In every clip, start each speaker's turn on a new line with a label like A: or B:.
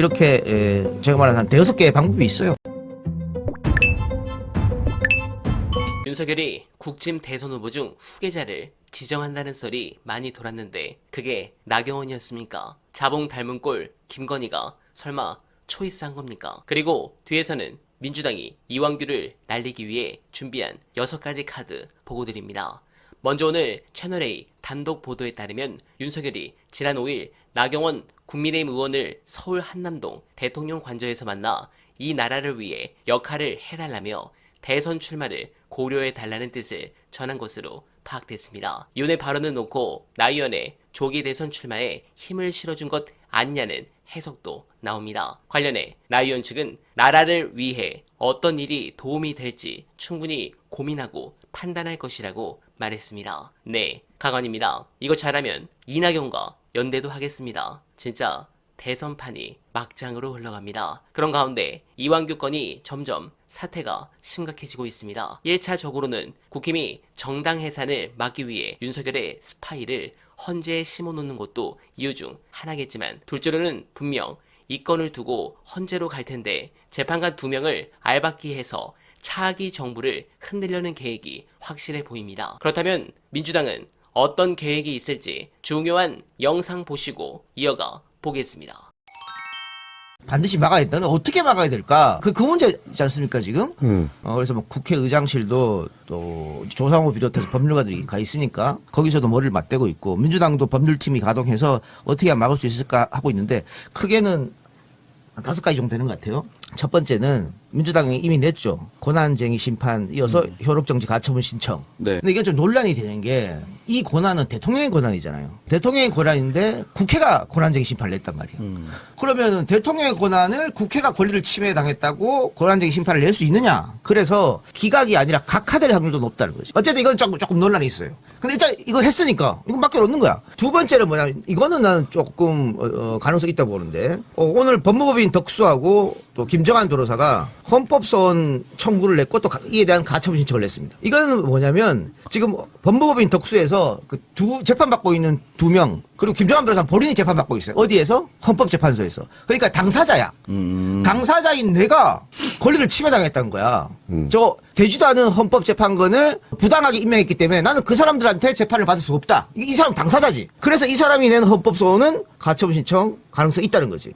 A: 이렇게 제가 말한 한 대여섯 개의 방법이 있어요.
B: 윤석열이 국짐 대선 후보 중 후계자를 지정한다는 썰이 많이 돌았는데 그게 나경원이었습니까? 자봉 닮은 꼴 김건희가 설마 초이스한 겁니까? 그리고 뒤에서는 민주당이 이완규를 날리기 위해 준비한 6가지 카드 보고드립니다. 먼저 오늘 채널A 단독 보도에 따르면 윤석열이 지난 5일 나경원 국민의힘 의원을 서울 한남동 대통령 관저에서 만나 이 나라를 위해 역할을 해달라며 대선 출마를 고려해달라는 뜻을 전한 것으로 파악됐습니다. 윤의 발언을 놓고 나 의원의 조기 대선 출마에 힘을 실어준 것 아니냐는 해석도 나옵니다. 관련해 나 의원 측은 나라를 위해 어떤 일이 도움이 될지 충분히 고민하고 판단할 것이라고 말했습니다. 네, 강원입니다. 이거 잘하면 이낙연과 연대도 하겠습니다. 진짜 대선판이 막장으로 흘러갑니다. 그런 가운데 이완규 건이 점점 사태가 심각해지고 있습니다. 1차적으로는 국힘이 정당 해산을 막기 위해 윤석열의 스파이를 헌재에 심어놓는 것도 이유 중 하나겠지만 둘째로는 분명 이 건을 두고 헌재로 갈 텐데 재판관 2명을 알박기 해서 차기 정부를 흔들려는 계획이 확실해 보입니다. 그렇다면 민주당은 어떤 계획이 있을지 중요한 영상 보시고 이어가 보겠습니다.
A: 반드시 막아야 된다. 어떻게 막아야 될까? 그 문제지 않습니까, 지금? 그래서 뭐 국회의장실도 또 조상호 비롯해서 법률가들이 가 있으니까 거기서도 머리를 맞대고 있고 민주당도 법률팀이 가동해서 어떻게 하면 막을 수 있을까 하고 있는데 크게는 한 5가지 정도 되는 것 같아요. 첫 번째는 민주당이 이미 냈죠. 권한쟁의 심판 이어서 효력정지 가처분 신청.
C: 네.
A: 근데 이게 좀 논란이 되는 게 이 권한은 대통령의 권한이잖아요. 대통령의 권한인데 국회가 권한쟁의 심판을 냈단 말이에요. 그러면은 대통령의 권한을 국회가 권리를 침해당했다고 권한쟁의 심판을 낼 수 있느냐? 그래서 기각이 아니라 각하될 확률도 높다는 거지. 어쨌든 이건 조금 논란이 있어요. 근데 일단 이걸 했으니까 이건 맡겨놓는 거야. 두 번째는 뭐냐면 이거는 나는 조금 가능성이 있다고 보는데 오늘 법무법인 덕수하고 또 김정한 변호사가 헌법소원 청구를 냈고 또 이에 대한 가처분 신청을 냈습니다. 이거는 뭐냐면 지금 법무법인 덕수에서 그 재판받고 있는 2명 그리고 김정한 변호사는 본인이 재판받고 있어요. 어디에서? 헌법재판소에서. 그러니까 당사자야. 당사자인 내가 권리를 침해당했다는 거야. 저 되지도 않은 헌법재판관을 부당하게 임명했기 때문에 나는 그 사람들한테 재판을 받을 수 없다. 이 사람 당사자지. 그래서 이 사람이 낸 헌법소원은 가처분 신청 가능성이 있다는 거지.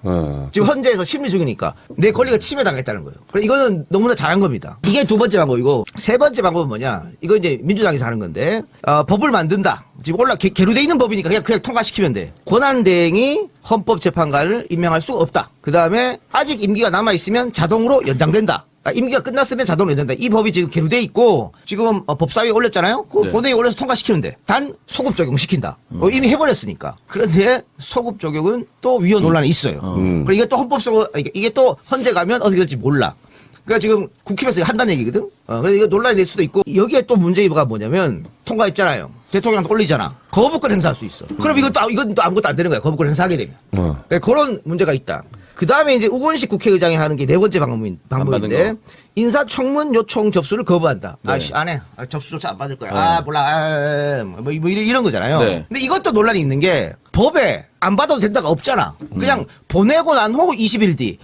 A: 지금 헌재에서 심리 중이니까 내 권리가 침해당했다는 거예요. 그래서 이거는 너무나 잘한 겁니다. 이게 두 번째 방법이고 세 번째 방법은 뭐냐. 이거 이제 민주당에서 하는 건데 법을 만든다. 지금 계류돼 있는 법이니까 그냥 통과시키면 돼. 권한대행이 헌법재판관을 임명할 수가 없다. 그 다음에 아직 임기가 남아있으면 자동으로 연장된다. 임기가 끝났으면 자동으로 연장된다. 이 법이 지금 계류돼 있고 지금 법사위에 올렸잖아요. 그 본회의에 올려서 통과시키면 돼. 단 소급 적용시킨다. 이미 해버렸으니까. 그런데 소급 적용은 또 위헌 논란이 있어요. 그리고 이게 또 이게 또 헌재 가면 어떻게 될지 몰라. 그러니까 지금 국힘에서 한다는 얘기거든. 그래서 이거 논란이 될 수도 있고 여기에 또 문제가 뭐냐면 통과했잖아요. 대통령한테 올리잖아. 거부권 행사할 수 있어. 그럼 이건 또 아무것도 안 되는 거야. 거부권 행사하게 되면. 네, 그런 문제가 있다. 그 다음에 이제 우건식 국회의장이 하는 게 네 번째 방법인데 인사청문 요청 접수를 거부한다.
C: 네.
A: 아씨 안 해. 접수조차 안 받을 거야. 몰라. 뭐 이런 거잖아요.
C: 네.
A: 근데 이것도 논란이 있는 게 법에 안 받아도 된다가 없잖아. 그냥 보내고 난 후 20일 뒤,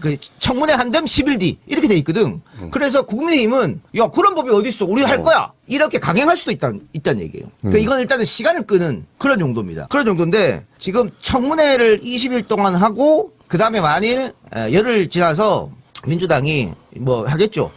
A: 그 청문회 한 다음 10일 뒤 이렇게 돼 있거든. 그래서 국민의힘은 야 그런 법이 어디 있어? 우리 할 거야. 이렇게 강행할 수도 있다는 얘기예요. 그러니까 이건 일단은 시간을 끄는 그런 정도입니다. 그런 정도인데 지금 청문회를 20일 동안 하고 그 다음에 만일 열흘 지나서 민주당이 뭐 하겠죠.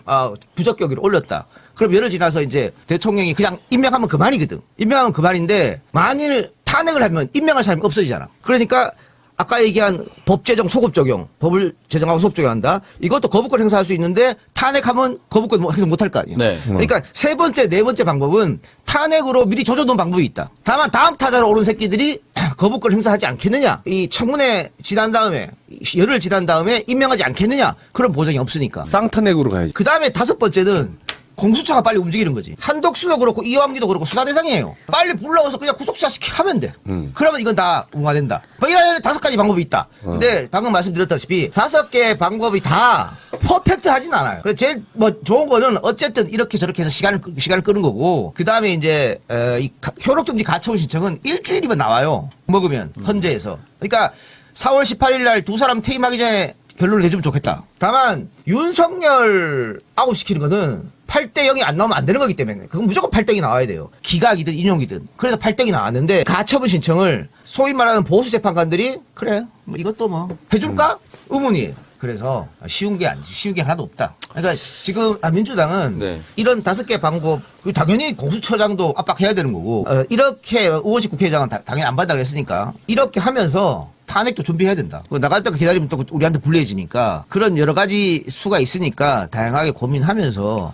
A: 부적격을 올렸다. 그럼 열흘 지나서 이제 대통령이 그냥 임명하면 그만이거든. 임명하면 그만인데 만일 탄핵을 하면 임명할 사람이 없어지잖아. 그러니까 아까 얘기한 법 제정 소급 적용, 법을 제정하고 소급 적용한다. 이것도 거부권 행사할 수 있는데 탄핵하면 거부권 행사 못할 거 아니에요.
C: 네.
A: 그러니까 세 번째, 네 번째 방법은 탄핵으로 미리 조져놓은 방법이 있다. 다만 다음 타자로 오른 새끼들이 거부권 행사하지 않겠느냐. 이 청문회 지난 다음에 열흘 지난 다음에 임명하지 않겠느냐. 그런 보장이 없으니까.
C: 쌍탄핵으로 가야지.
A: 그 다음에 다섯 번째는 공수처가 빨리 움직이는 거지. 한덕수도 그렇고 이완기도 그렇고 수사 대상이에요. 빨리 불러와서 그냥 구속수사 하면 돼. 그러면 이건 다 웅화된다. 이런 5가지 방법이 있다. 근데 방금 말씀드렸다시피 5개의 방법이 다 퍼펙트하진 않아요. 그래서 제일 좋은 거는 어쨌든 이렇게 저렇게 해서 시간을 끄는 거고 그 다음에 이제 이 효력정지 가처분 신청은 일주일이면 나와요. 먹으면 헌재에서. 그러니까 4월 18일 날 두 사람 퇴임하기 전에 결론을 내주면 좋겠다. 다만 윤석열 아웃시키는 거는 8대 0이 안 나오면 안 되는 거기 때문에 그건 무조건 8대 0이 나와야 돼요. 기각이든 인용이든. 그래서 8대 0이 나왔는데 가처분 신청을 소위 말하는 보수 재판관들이 그래 뭐 이것도 뭐 해줄까? 의문이에요. 그래서 쉬운 게 하나도 없다. 그러니까 지금 민주당은
C: 네.
A: 이런 5개 방법 당연히 공수처장도 압박해야 되는 거고 이렇게 우호식 국회의장은 당연히 안 받아 그랬으니까 이렇게 하면서 탄핵도 준비해야 된다. 나갈 때 기다리면 또 우리한테 불리해지니까 그런 여러 가지 수가 있으니까 다양하게 고민하면서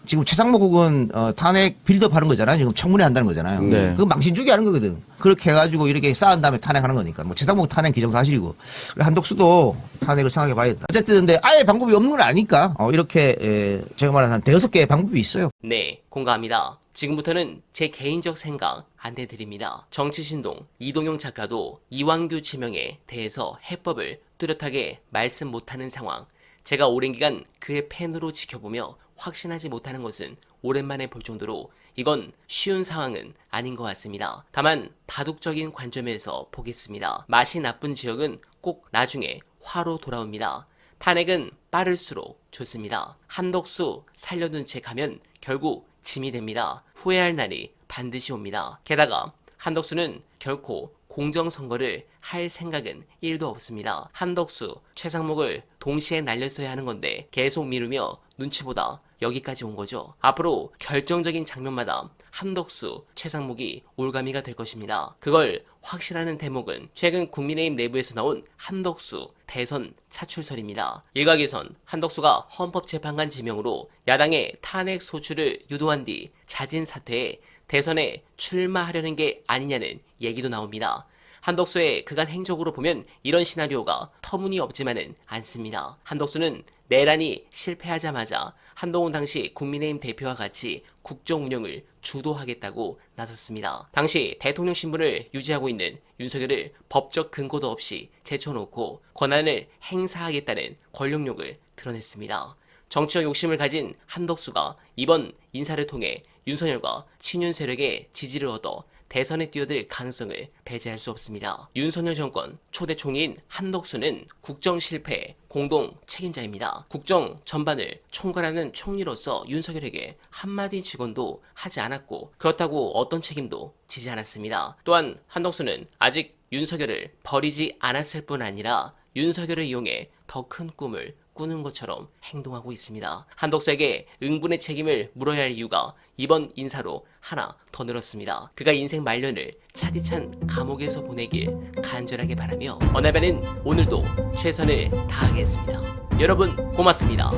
A: 지금 최상목 국은 탄핵 빌드업 하는 거잖아요. 지금 청문회 한다는 거잖아요.
C: 네.
A: 그거 망신주기 하는 거거든. 그렇게 해가지고 이렇게 쌓은 다음에 탄핵하는 거니까 뭐 최상목 탄핵 기정사실이고 한덕수도 탄핵을 생각해 봐야겠다. 어쨌든 근데 아예 방법이 없는 건 아니까 이렇게 제가 말한 한 5개의 방법이 있어요.
B: 네, 공감합니다. 지금부터는 제 개인적 생각 안내드립니다. 정치신동 이동용 작가도 이완규 지명에 대해서 해법을 뚜렷하게 말씀 못하는 상황. 제가 오랜 기간 그의 팬으로 지켜보며 확신하지 못하는 것은 오랜만에 볼 정도로 이건 쉬운 상황은 아닌 것 같습니다. 다만 다독적인 관점에서 보겠습니다. 맛이 나쁜 지역은 꼭 나중에 화로 돌아옵니다. 탄핵은 빠를수록 좋습니다. 한덕수 살려둔 채 가면 결국 짐이 됩니다. 후회할 날이 반드시 옵니다. 게다가 한덕수는 결코 공정선거를 할 생각은 1도 없습니다. 한덕수, 최상목을 동시에 날렸어야 하는 건데 계속 미루며 눈치보다 여기까지 온 거죠. 앞으로 결정적인 장면마다 한덕수, 최상목이 올가미가 될 것입니다. 그걸 확실하는 대목은 최근 국민의힘 내부에서 나온 한덕수 대선 차출설입니다. 일각에선 한덕수가 헌법재판관 지명으로 야당의 탄핵 소추를 유도한 뒤 자진 사퇴해 대선에 출마하려는 게 아니냐는 얘기도 나옵니다. 한덕수의 그간 행적으로 보면 이런 시나리오가 터무니없지만은 않습니다. 한덕수는 내란이 실패하자마자 한동훈 당시 국민의힘 대표와 같이 국정 운영을 주도하겠다고 나섰습니다. 당시 대통령 신분을 유지하고 있는 윤석열을 법적 근거도 없이 제쳐놓고 권한을 행사하겠다는 권력욕을 드러냈습니다. 정치적 욕심을 가진 한덕수가 이번 인사를 통해 윤석열과 친윤 세력의 지지를 얻어 대선에 뛰어들 가능성을 배제할 수 없습니다. 윤석열 정권 초대 총리인 한덕수는 국정 실패 공동 책임자입니다. 국정 전반을 총괄하는 총리로서 윤석열에게 한마디 직언도 하지 않았고 그렇다고 어떤 책임도 지지 않았습니다. 또한 한덕수는 아직 윤석열을 버리지 않았을 뿐 아니라 윤석열을 이용해 더 큰 꿈을 꾸는 것처럼 행동하고 있습니다. 한덕수에게 응분의 책임을 물어야 할 이유가 이번 인사로 하나 더 늘었습니다. 그가 인생 말년을 차디찬 감옥에서 보내길 간절하게 바라며 어나베는 오늘도 최선을 다하겠습니다. 여러분 고맙습니다.